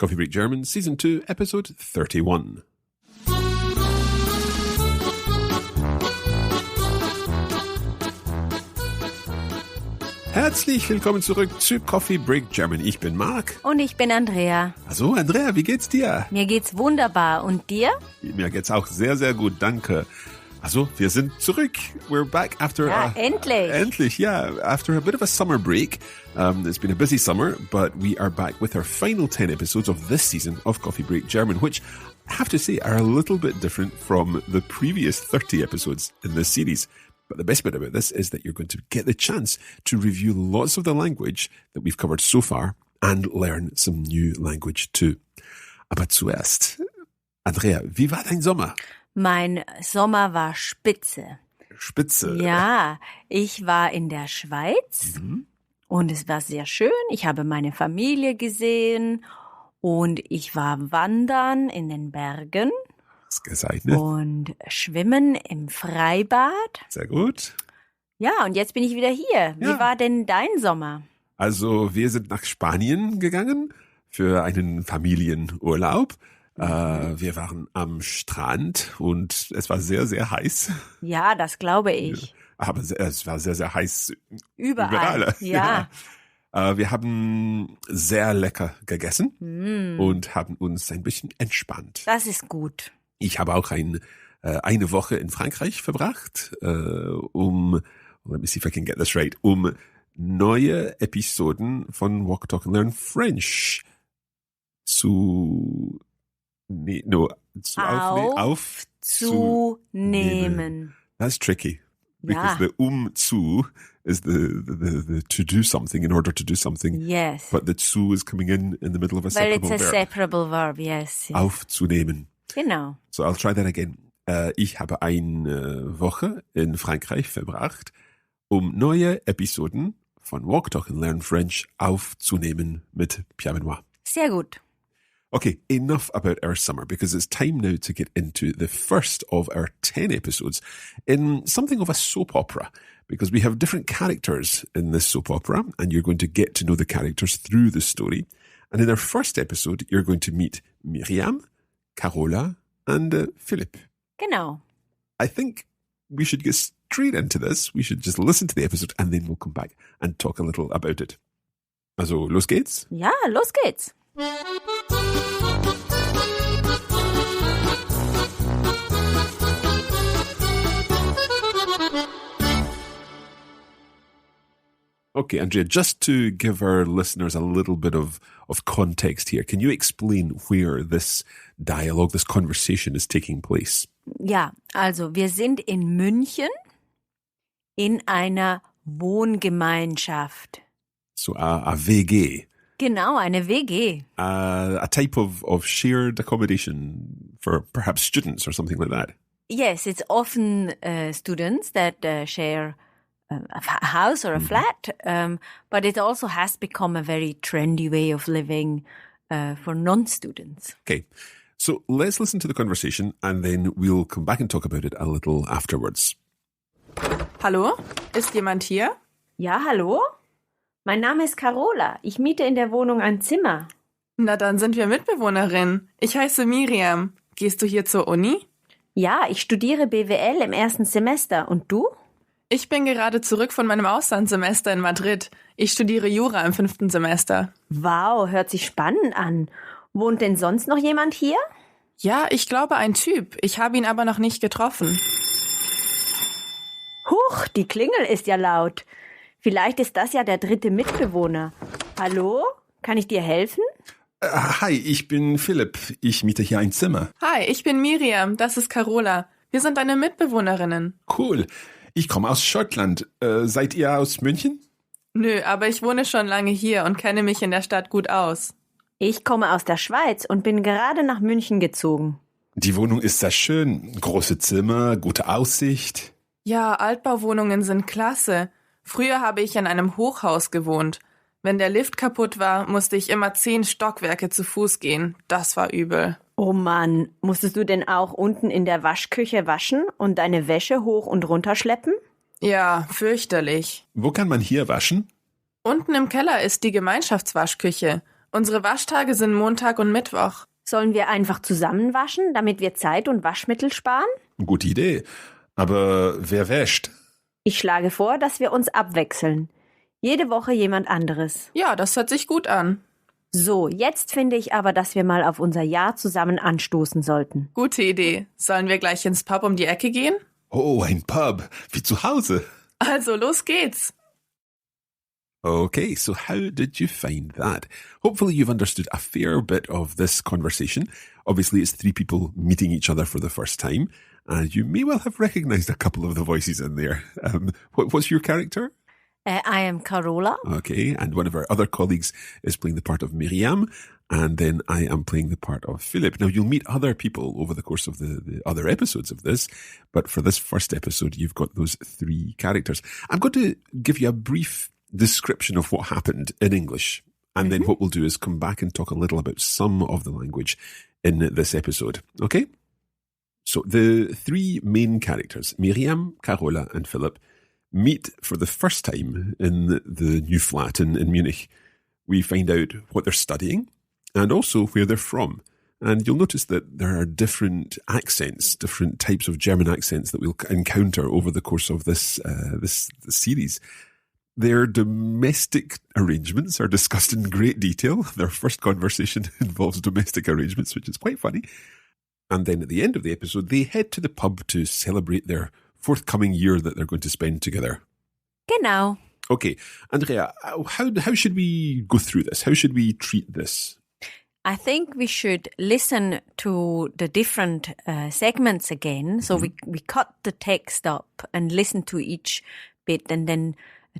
Coffee Break German, Season 2, Episode 31. Herzlich willkommen zurück zu Coffee Break German. Ich bin Marc. Und ich bin Andrea. Also, Andrea, wie geht's dir? Mir geht's wunderbar. Und dir? Mir geht's auch sehr, sehr gut, danke. Also, wir sind zurück. We're back after... endlich. Endlich, yeah. After a bit of a summer break. It's been a busy summer, but we are back with our final 10 episodes of this season of Coffee Break German, which I have to say are a little bit different from the previous 30 episodes in this series. But the best bit about this is that you're going to get the chance to review lots of the language that we've covered so far and learn some new language too. Aber zuerst, Andrea, wie war dein Sommer? Mein Sommer war spitze. Spitze? Ja, ich war in der Schweiz und es war sehr schön. Ich habe meine Familie gesehen und ich war wandern in den Bergen. Ausgezeichnet. Und schwimmen im Freibad. Sehr gut. Ja, und jetzt bin ich wieder hier. Wie war denn dein Sommer? Also wir sind nach Spanien gegangen für einen Familienurlaub. Wir waren am Strand und es war sehr, sehr heiß. Ja, das glaube ich. Aber es war sehr, sehr heiß. Überall. Ja. Wir haben sehr lecker gegessen und haben uns ein bisschen entspannt. Das ist gut. Ich habe auch eine Woche in Frankreich verbracht, let me see if I can get this right, neue Episoden von Walk, Talk and Learn French aufzunehmen. That's tricky. Because the zu is the to do something in order to do something. Yes. But the zu is coming in the middle of a separable verb. Well, it's a separable verb, yes. Aufzunehmen. Genau. So I'll try that again. Ich habe eine Woche in Frankreich verbracht, neue Episoden von Walk, Talk and Learn French aufzunehmen mit Pierre Benoit. Sehr gut. Okay, enough about our summer because it's time now to get into the first of our 10 episodes in something of a soap opera because we have different characters in this soap opera and you're going to get to know the characters through the story. And in our first episode, you're going to meet Miriam, Carola and Philip. Genau. I think we should get straight into this. We should just listen to the episode and then we'll come back and talk a little about it. Also, los geht's? Ja, los geht's. Okay, Andrea, just to give our listeners a little bit of context here, can you explain where this dialogue, this conversation is taking place? Ja, also wir sind in München in einer Wohngemeinschaft. So a WG. Genau, eine WG. A type of shared accommodation for perhaps students or something like that. Yes, it's often students that share a house or a flat, but it also has become a very trendy way of living for non-students. Okay, so let's listen to the conversation and then we'll come back and talk about it a little afterwards. Hallo, ist jemand hier? Ja, hallo? Mein Name ist Carola. Ich miete in der Wohnung ein Zimmer. Na, dann sind wir Mitbewohnerinnen. Ich heiße Miriam. Gehst du hier zur Uni? Ja, ich studiere BWL im ersten Semester. Und du? Ich bin gerade zurück von meinem Auslandssemester in Madrid. Ich studiere Jura im 5. Semester. Wow, hört sich spannend an. Wohnt denn sonst noch jemand hier? Ja, ich glaube ein Typ. Ich habe ihn aber noch nicht getroffen. Huch, die Klingel ist ja laut. Vielleicht ist das ja der dritte Mitbewohner. Hallo? Kann ich dir helfen? Hi, ich bin Philipp. Ich miete hier ein Zimmer. Hi, ich bin Miriam. Das ist Carola. Wir sind deine Mitbewohnerinnen. Cool. Ich komme aus Schottland. Seid ihr aus München? Nö, aber ich wohne schon lange hier und kenne mich in der Stadt gut aus. Ich komme aus der Schweiz und bin gerade nach München gezogen. Die Wohnung ist sehr schön. Große Zimmer, gute Aussicht. Ja, Altbauwohnungen sind klasse. Früher habe ich in einem Hochhaus gewohnt. Wenn der Lift kaputt war, musste ich immer 10 Stockwerke zu Fuß gehen. Das war übel. Oh Mann, musstest du denn auch unten in der Waschküche waschen und deine Wäsche hoch und runter schleppen? Ja, fürchterlich. Wo kann man hier waschen? Unten im Keller ist die Gemeinschaftswaschküche. Unsere Waschtage sind Montag und Mittwoch. Sollen wir einfach zusammen waschen, damit wir Zeit und Waschmittel sparen? Gute Idee. Aber wer wäscht? Ich schlage vor, dass wir uns abwechseln. Jede Woche jemand anderes. Ja, das hört sich gut an. So, jetzt finde ich aber, dass wir mal auf unser Jahr zusammen anstoßen sollten. Gute Idee. Sollen wir gleich ins Pub um die Ecke gehen? Oh, ein Pub. Wie zu Hause. Also, los geht's. Okay, so how did you find that? Hopefully you've understood a fair bit of this conversation. Obviously it's three people meeting each other for the first time, and you may well have recognized a couple of the voices in there. What's your character? I am Carola. Okay, and one of our other colleagues is playing the part of Miriam, and then I am playing the part of Philip. Now, you'll meet other people over the course of the other episodes of this, but for this first episode, you've got those three characters. I'm going to give you a brief description of what happened in English, and then what we'll do is come back and talk a little about some of the language in this episode. Okay? So the three main characters, Miriam, Carola, and Philip, meet for the first time in the new flat in Munich. We find out what they're studying and also where they're from. And you'll notice that there are different accents, different types of German accents that we'll encounter over the course of this series. Their domestic arrangements are discussed in great detail. Their first conversation involves domestic arrangements, which is quite funny. And then at the end of the episode, they head to the pub to celebrate their forthcoming year that they're going to spend together. Genau. Okay, Andrea, how should we go through this? How should we treat this? I think we should listen to the different segments again. So we cut the text up and listen to each bit and then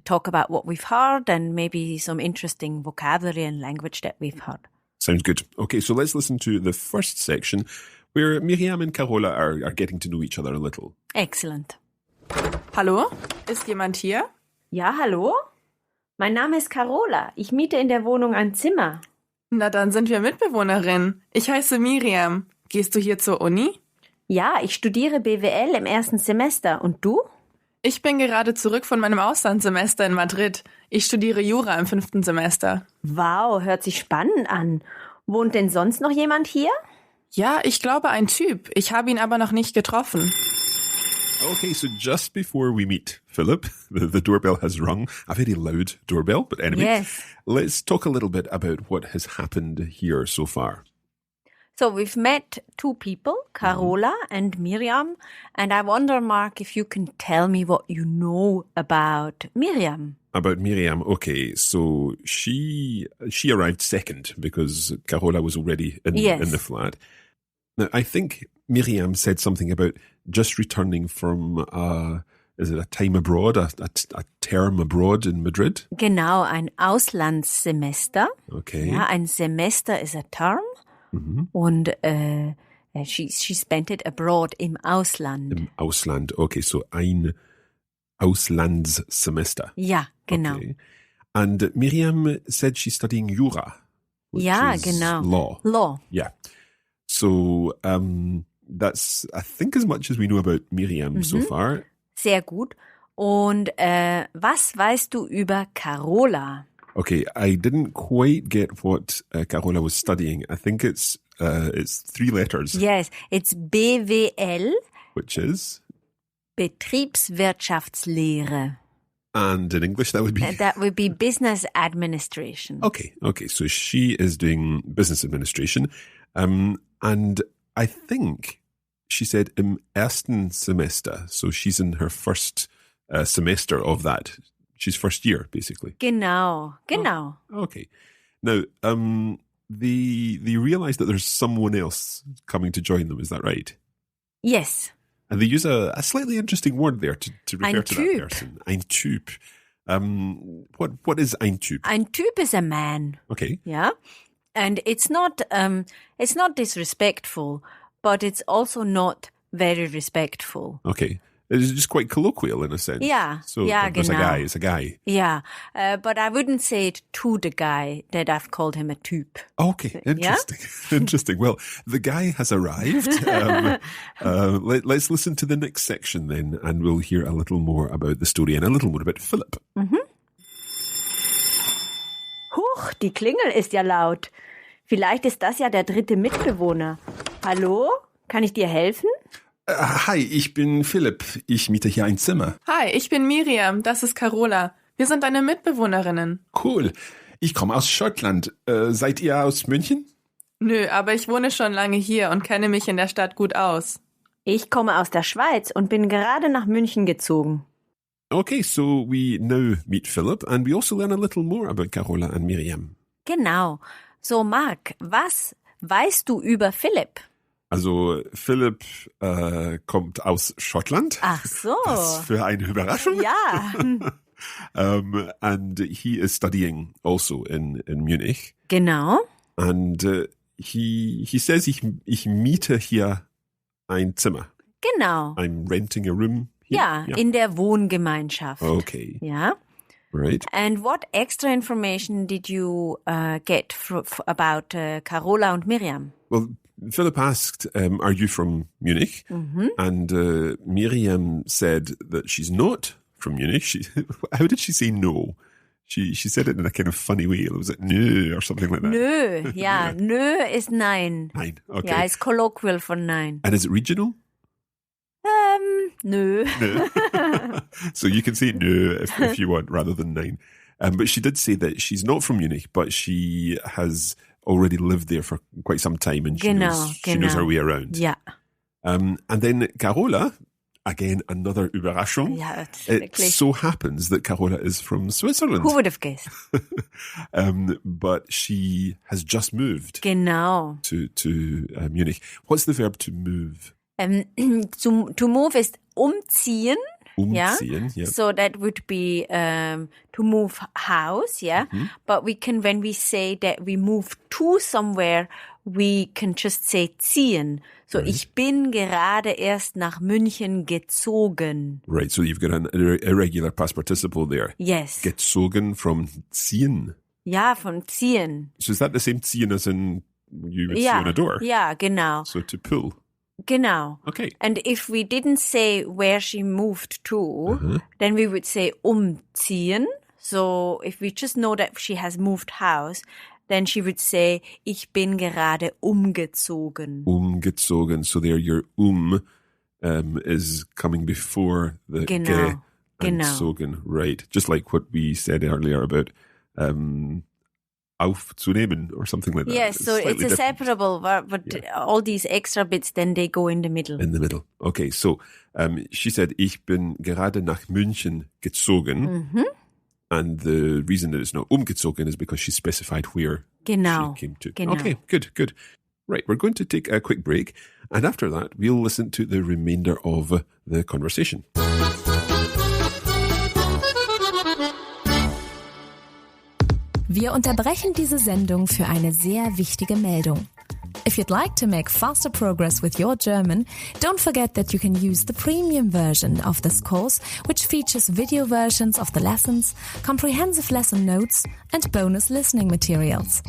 talk about what we've heard and maybe some interesting vocabulary and language that we've heard. Sounds good. Okay, so let's listen to the first section where Miriam and Carola are getting to know each other a little. Excellent. Hallo? Ist jemand hier? Ja, hallo? Mein Name ist Carola. Ich miete in der Wohnung ein Zimmer. Na, dann sind wir Mitbewohnerin. Ich heiße Miriam. Gehst du hier zur Uni? Ja, ich studiere BWL im ersten Semester. Und du? Ich bin gerade zurück von meinem Auslandssemester in Madrid. Ich studiere Jura im 5. Semester. Wow, hört sich spannend an. Wohnt denn sonst noch jemand hier? Ja, ich glaube ein Typ. Ich habe ihn aber noch nicht getroffen. Okay, so just before we meet Philip, the doorbell has rung, a very loud doorbell, but anyway, Yes. Let's talk a little bit about what has happened here so far. So we've met two people, Carola and Miriam, and I wonder, Mark, if you can tell me what you know about Miriam. About Miriam, okay, so she arrived second because Carola was already in the flat. Now, I think Miriam said something about just returning from, is it a time abroad, a term abroad in Madrid? Genau, ein Auslandssemester. Okay. Ja, ein Semester is a term. Und she spent it abroad, im Ausland. Im Ausland, okay, so ein Auslandssemester. Ja, genau. Okay. And Miriam said she's studying Jura. Which Ja, is genau. Law. Yeah. So that's, I think, as much as we know about Miriam so far. Sehr gut. Und was weißt du über Carola? Okay, I didn't quite get what Carola was studying. I think it's 3 letters. Yes, it's BWL, Which is? Betriebswirtschaftslehre. And in English, that would be? That would be business administration. Okay. So she is doing business administration. And I think she said im ersten Semester. So she's in her first semester of that. She's first year, basically. Genau. Oh, okay. Now, they realize that there's someone else coming to join them. Is that right? Yes. And they use a slightly interesting word there to refer Ein to Typ. that person. Ein Typ. What is ein Typ? Ein Typ is a man. Okay. Yeah. And it's not disrespectful, but it's also not very respectful. Okay. It's just quite colloquial in a sense. Yeah. So Yeah, there's genau. it's a guy. Yeah. But I wouldn't say it to the guy that I've called him a Typ. Okay, interesting. Interesting. Well, the guy has arrived. Let's listen to the next section then, and we'll hear a little more about the story and a little more about Philip. Who Huch, die Klingel ist ja laut. Vielleicht ist das ja der 3. Mitbewohner. Hallo? Kann ich dir helfen? Hi, ich bin Philipp. Ich miete hier ein Zimmer. Hi, ich bin Miriam, das ist Carola. Wir sind deine Mitbewohnerinnen. Cool. Ich komme aus Schottland. Seid ihr aus München? Nö, aber ich wohne schon lange hier und kenne mich in der Stadt gut aus. Ich komme aus der Schweiz und bin gerade nach München gezogen. Okay, so we now meet Philip and we also learn a little more about Carola and Miriam. Genau. So, Marc, was weißt du über Philipp? Also Philipp kommt aus Schottland. Ach so. Was für eine Überraschung. Ja. And he is studying also in Munich. Genau. And he says ich miete hier ein Zimmer. Genau. I'm renting a room here. Ja, in der Wohngemeinschaft. Okay. Ja. Right. And what extra information did you get about Carola und Miriam? Well, Philip asked, are you from Munich? Mm-hmm. And Miriam said that she's not from Munich. How did she say no? She said it in a kind of funny way. Was it nö or something like that? Nö, ja. Nö ist nein. Nein, okay. Ja, ist colloquial von nein. And is it regional? Nö. No. So you can say no if you want rather than nein. But she did say that she's not from Munich, but she has already lived there for quite some time and she knows her way around. Ja. And then Carola, again, another Überraschung. Ja, It so happens that Carola is from Switzerland. Who would have guessed? But she has just moved Genau. to Munich. What's the verb to move? To move ist umziehen. Umziehen, yeah. So that would be to move house, yeah. Mm-hmm. But when we say that we move to somewhere, we can just say ziehen. So Right. Ich bin gerade erst nach München gezogen. Right, so you've got an irregular past participle there. Yes. Gezogen from ziehen. Ja, von ziehen. So is that the same ziehen as in you would see on a door? Ja, genau. So to pull. Genau. Okay. And if we didn't say where she moved to, then we would say umziehen. So if we just know that she has moved house, then she would say, ich bin gerade umgezogen. Umgezogen. So there your is coming before the Genau. ge and Genau. zogen. Right. Just like what we said earlier about aufzunehmen or something like that. Yes, so it's slightly a different. separable verb, but all these extra bits, then they go in the middle. In the middle. Okay, so she said, ich bin gerade nach München gezogen. Mhm. And the reason that it's not umgezogen is because she specified where Genau. she came to. Genau. Okay, good. Right, we're going to take a quick break. And after that, we'll listen to the remainder of the conversation. Wir unterbrechen diese Sendung für eine sehr wichtige Meldung. If you'd like to make faster progress with your German, don't forget that you can use the premium version of this course, which features video versions of the lessons, comprehensive lesson notes and bonus listening materials.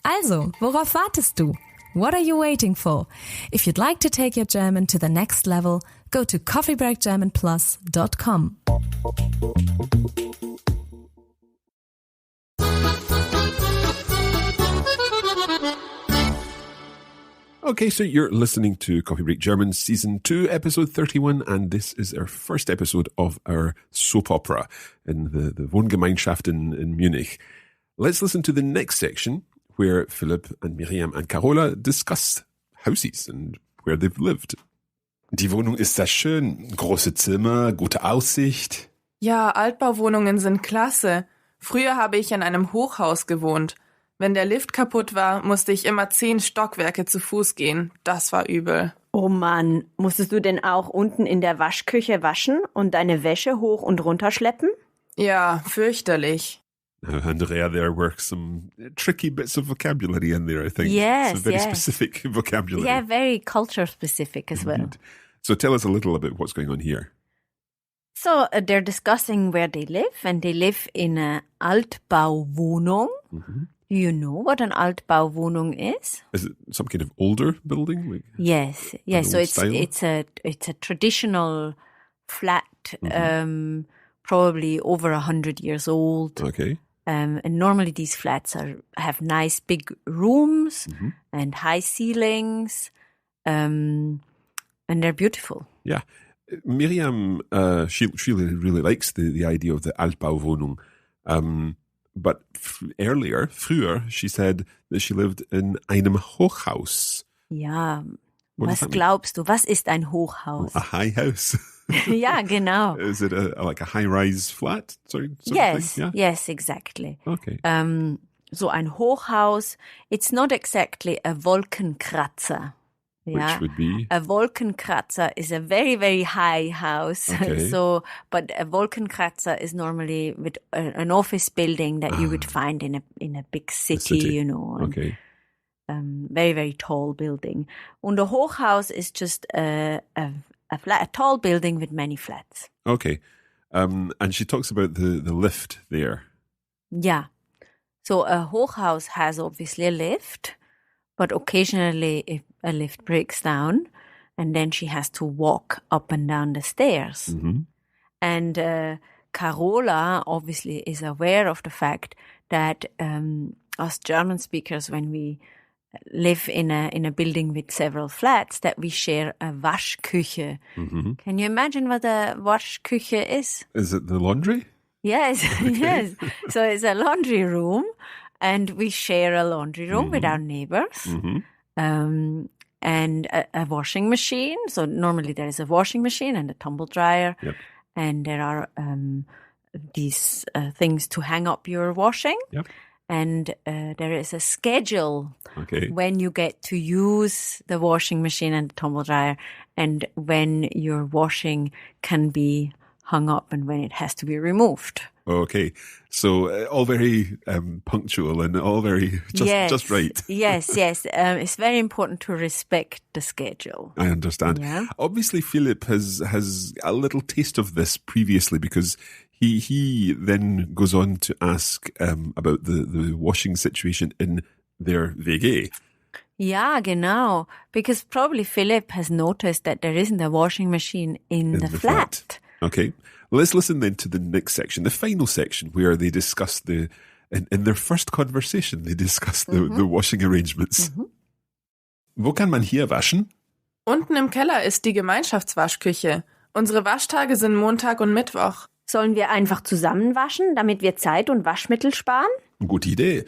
Also, worauf wartest du? What are you waiting for? If you'd like to take your German to the next level, go to coffeebreakgermanplus.com. Okay, so you're listening to Coffee Break German Season 2, Episode 31, and this is our first episode of our soap opera in the Wohngemeinschaft in Munich. Let's listen to the next section where Philipp and Miriam and Carola discuss houses and where they've lived. Die Wohnung ist sehr schön. Große Zimmer, gute Aussicht. Ja, Altbauwohnungen sind klasse. Früher habe ich in einem Hochhaus gewohnt. Wenn der Lift kaputt war, musste ich immer 10 Stockwerke zu Fuß gehen. Das war übel. Oh Mann, musstest du denn auch unten in der Waschküche waschen und deine Wäsche hoch und runter schleppen? Ja, fürchterlich. Now, Andrea, there were some tricky bits of vocabulary in there, I think. Yes, some very yes. specific vocabulary. Yeah, very culture specific as well. Indeed. So tell us a little about what's going on here. So they're discussing where they live, and they live in a Altbauwohnung. Mm-hmm. Do you know what an Altbauwohnung is? Is it some kind of older building? Like Yes. So old style? it's a traditional flat, probably over 100 years old. Okay. And normally these flats have nice big rooms and high ceilings, and they're beautiful. Yeah. Miriam, she really likes the idea of the Altbauwohnung. But früher, she said that she lived in einem Hochhaus. Ja, was glaubst du? Was ist ein Hochhaus? A high house. Ja, genau. Is it like a high-rise flat? Yes, yeah? yes, exactly. Okay. So ein Hochhaus, it's not exactly a Wolkenkratzer. Yeah. Which would be? A Wolkenkratzer is a very, very high house. Okay. But a Wolkenkratzer is normally with an office building that you would find in a big city, you know. Okay. Very, very tall building. Und a Hochhaus is just a tall building with many flats. Okay. And she talks about the lift there. Yeah. So a Hochhaus has obviously a lift, but occasionally if a lift breaks down, and then she has to walk up and down the stairs. Mm-hmm. And Carola obviously is aware of the fact that us German speakers, when we live in a building with several flats, that we share a Waschküche. Mm-hmm. Can you imagine what a Waschküche is? Is it the laundry? Yes, yes. So it's a laundry room, and we share a laundry room with our neighbors. Mm-hmm. And a washing machine. So normally there is a washing machine and a tumble dryer. Yep. And there are these things to hang up your washing. Yep. And there is a schedule when you get to use the washing machine and the tumble dryer, and when your washing can be hung up and when it has to be removed. Okay. So all very punctual and all very just right. Yes. It's very important to respect the schedule. I understand. Yeah. Obviously, Philip has a little taste of this previously because he then goes on to ask about the washing situation in their WG. Ja, genau. Because probably Philip has noticed that there isn't a washing machine in the flat. Okay. Let's listen then to the next section, the final section, where they discuss in their first conversation, they discuss the washing arrangements. Mhm. Wo kann man hier waschen? Unten im Keller ist die Gemeinschaftswaschküche. Unsere Waschtage sind Montag und Mittwoch. Sollen wir einfach zusammen waschen, damit wir Zeit und Waschmittel sparen? Gute Idee.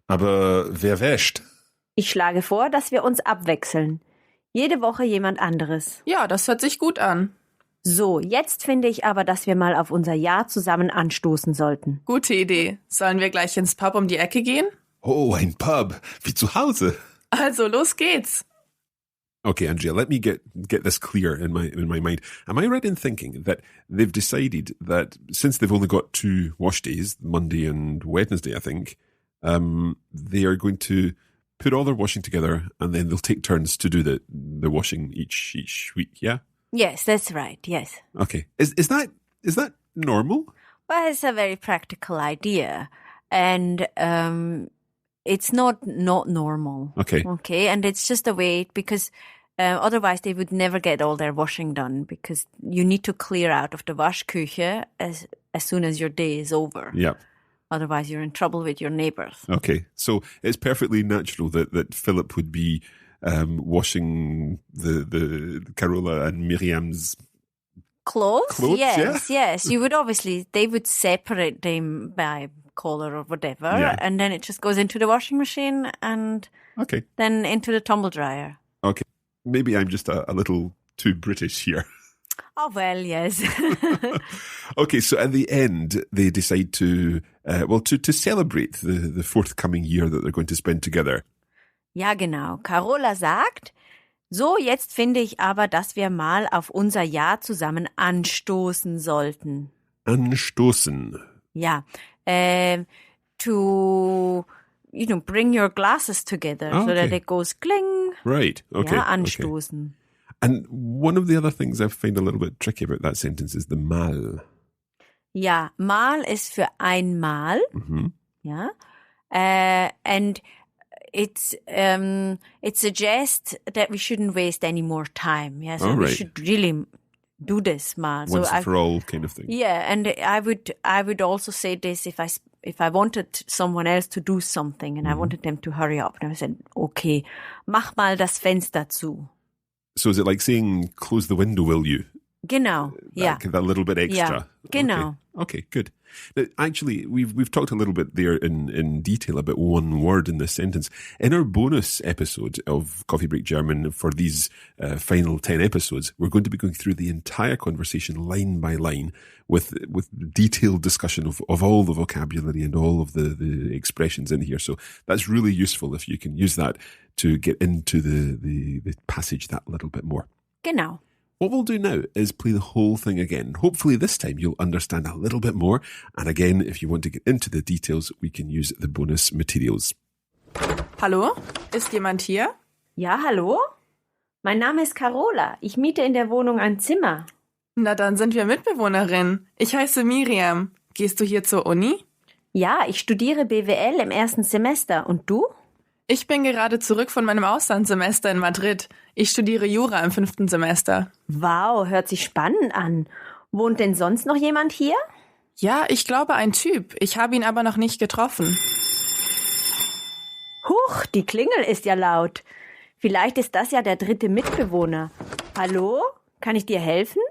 Aber wer wäscht? Ich schlage vor, dass wir uns abwechseln. Jede Woche jemand anderes. Ja, das hört sich gut an. So, jetzt finde ich aber, dass wir mal auf unser Jahr zusammen anstoßen sollten. Gute Idee. Sollen wir gleich ins Pub um die Ecke gehen? Oh, ein Pub. Wie zu Hause. Also, los geht's. Okay, Andrea, let me get this clear in my mind. Am I right in thinking that they've decided that since they've only got 2 wash days, Monday and Wednesday, I think, they are going to put all their washing together and then they'll take turns to do the washing each week, yeah? Yes, that's right, yes. Okay. Is that normal? Well, it's a very practical idea. And it's not normal. Okay. Okay, and it's just a way, because otherwise they would never get all their washing done, because you need to clear out of the Waschküche as soon as your day is over. Yeah. Otherwise you're in trouble with your neighbors. Okay. So it's perfectly natural that Philip would be washing the Carola and Miriam's clothes? Yes. You would they would separate them by color or whatever, and then it just goes into the washing machine and then into the tumble dryer. Okay. Maybe I'm just a little too British here. Oh, well, yes. Okay, so at the end, they decide to celebrate the forthcoming year that they're going to spend together. Ja, genau. Carola sagt, so, jetzt finde ich aber, dass wir mal auf unser Jahr zusammen anstoßen sollten. Anstoßen. Ja. To, bring your glasses together so that it goes kling. Right, okay. Ja, anstoßen. Okay. And one of the other things I find a little bit tricky about that sentence is the mal. Ja, mal ist für einmal. Mhm. Ja. And it suggests that we shouldn't waste any more time. Yeah, so we should really do this mal. Once and for all kind of thing. Yeah, and I would also say this if I wanted someone else to do something and I wanted them to hurry up. And I said, okay, mach mal das Fenster zu. So is it like saying, close the window, will you? Genau, yeah. That little bit extra. Yeah, genau. Okay, good. Now, actually, we've talked a little bit there in detail about one word in this sentence. In our bonus episode of Coffee Break German for these final 10 episodes, we're going to be going through the entire conversation line by line with detailed discussion of all the vocabulary and all of the expressions in here. So that's really useful if you can use that to get into the passage that little bit more. Genau. What we'll do now is play the whole thing again. Hopefully this time you'll understand a little bit more. And again, if you want to get into the details, we can use the bonus materials. Hallo? Ist jemand hier? Ja, hallo? Mein Name ist Carola. Ich miete in der Wohnung ein Zimmer. Na, dann sind wir Mitbewohnerinnen. Ich heiße Miriam. Gehst du hier zur Uni? Ja, ich studiere BWL im 1. Semester. Und du? Ich bin gerade zurück von meinem Auslandssemester in Madrid. Ich studiere Jura im 5. Semester. Wow, hört sich spannend an. Wohnt denn sonst noch jemand hier? Ja, ich glaube ein Typ. Ich habe ihn aber noch nicht getroffen. Huch, die Klingel ist ja laut. Vielleicht ist das ja der 3. Mitbewohner. Hallo? Kann ich dir helfen?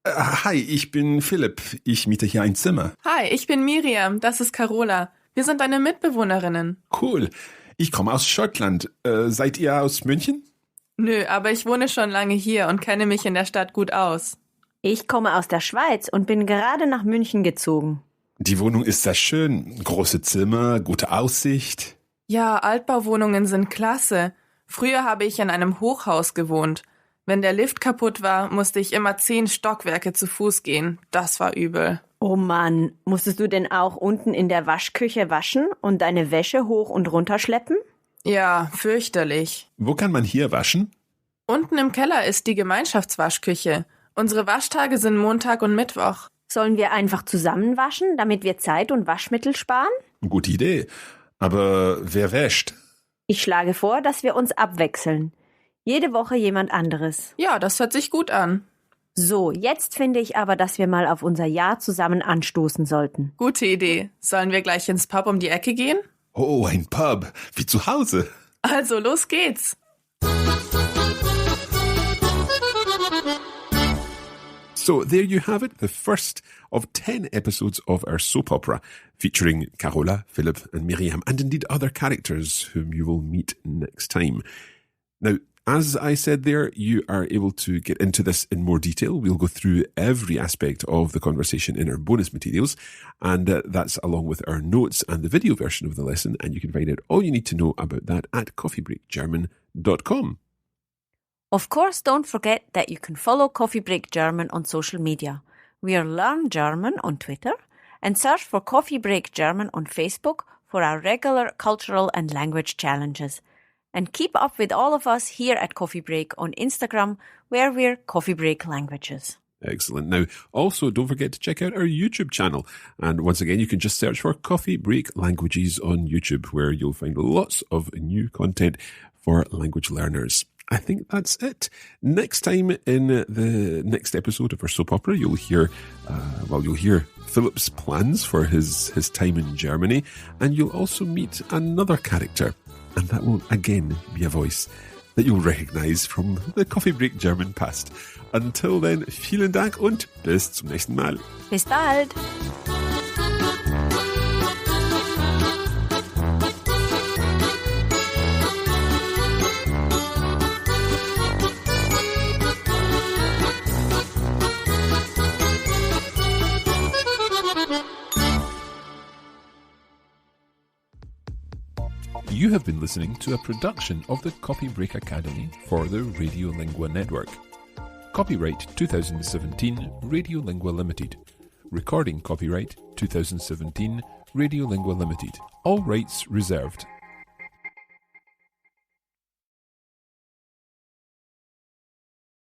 Hi, ich bin Philipp. Ich miete hier ein Zimmer. Hi, ich bin Miriam. Das ist Carola. Wir sind deine Mitbewohnerinnen. Cool. Ich komme aus Schottland. Seid ihr aus München? Nö, aber ich wohne schon lange hier und kenne mich in der Stadt gut aus. Ich komme aus der Schweiz und bin gerade nach München gezogen. Die Wohnung ist sehr schön. Große Zimmer, gute Aussicht. Ja, Altbauwohnungen sind klasse. Früher habe ich in einem Hochhaus gewohnt. Wenn der Lift kaputt war, musste ich immer 10 Stockwerke zu Fuß gehen. Das war übel. Oh Mann, musstest du denn auch unten in der Waschküche waschen und deine Wäsche hoch und runter schleppen? Ja, fürchterlich. Wo kann man hier waschen? Unten im Keller ist die Gemeinschaftswaschküche. Unsere Waschtage sind Montag und Mittwoch. Sollen wir einfach zusammen waschen, damit wir Zeit und Waschmittel sparen? Gute Idee. Aber wer wäscht? Ich schlage vor, dass wir uns abwechseln. Jede Woche jemand anderes. Ja, das hört sich gut an. So, jetzt finde ich aber, dass wir mal auf unser Jahr zusammen anstoßen sollten. Gute Idee. Sollen wir gleich ins Pub um die Ecke gehen? Oh, ein Pub. Wie zu Hause. Also, los geht's. So there you have it, the first of 10 episodes of our soap opera, featuring Carola, Philip and Miriam, and indeed other characters whom you will meet next time. Now, as I said there, you are able to get into this in more detail. We'll go through every aspect of the conversation in our bonus materials, and that's along with our notes and the video version of the lesson, and you can find out all you need to know about that at coffeebreakgerman.com. Of course, don't forget that you can follow Coffee Break German on social media. We are Learn German on Twitter, and search for Coffee Break German on Facebook for our regular cultural and language challenges. And keep up with all of us here at Coffee Break on Instagram, where we're Coffee Break Languages. Excellent. Now, also, don't forget to check out our YouTube channel. And once again, you can just search for Coffee Break Languages on YouTube, where you'll find lots of new content for language learners. I think that's it. Next time in the next episode of our soap opera, you'll hear Philip's plans for his time in Germany, and you'll also meet another character. And that will again be a voice that you'll recognise from the Coffee Break German past. Until then, vielen Dank und bis zum nächsten Mal. Bis bald! You have been listening to a production of the Copy Break Academy for the Radiolingua Network. Copyright 2017 Radiolingua Limited. Recording copyright 2017 Radiolingua Limited. All rights reserved.